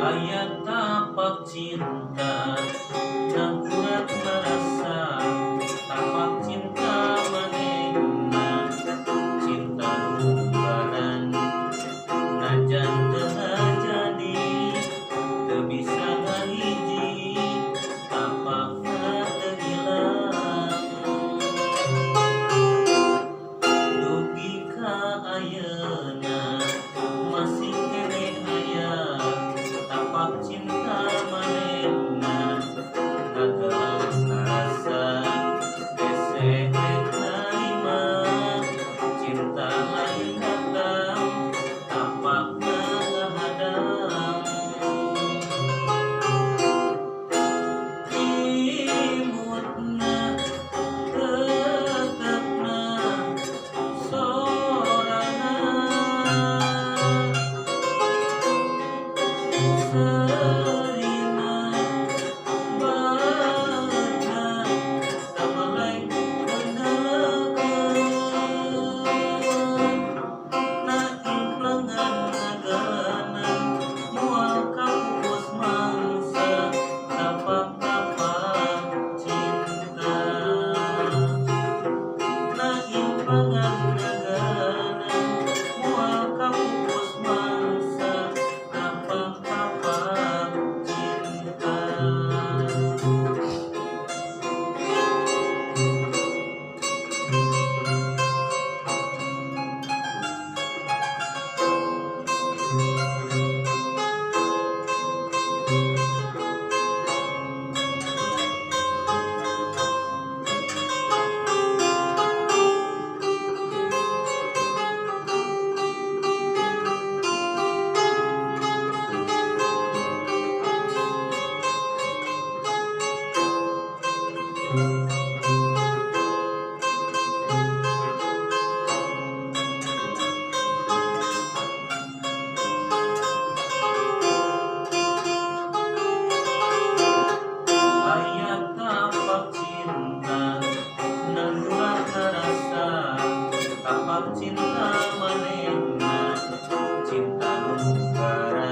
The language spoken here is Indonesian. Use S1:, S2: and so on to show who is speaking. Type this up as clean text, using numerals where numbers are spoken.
S1: Aya tapak cinta dan kuat merasa tapak cinta manehna cinta nubaran najan teu jadi teu bisa ngahiji tapakna teu ilang dugi ka ayeuna masih keneh aya tapak cinta manehna kagel ngarasa hese narima cinta lain datang tapakna ngahadang imutna tetepna sorangan serina bangetna tamaleng beuneukeun na implengan nagana moal kapupus mangsa tapak-tapak cinta na implengan nagana moal kapupus mangsa tapak-tapak cinta. Aya tapak cinta nan kuat ngarasa tapak cinta manehna cinta nubaran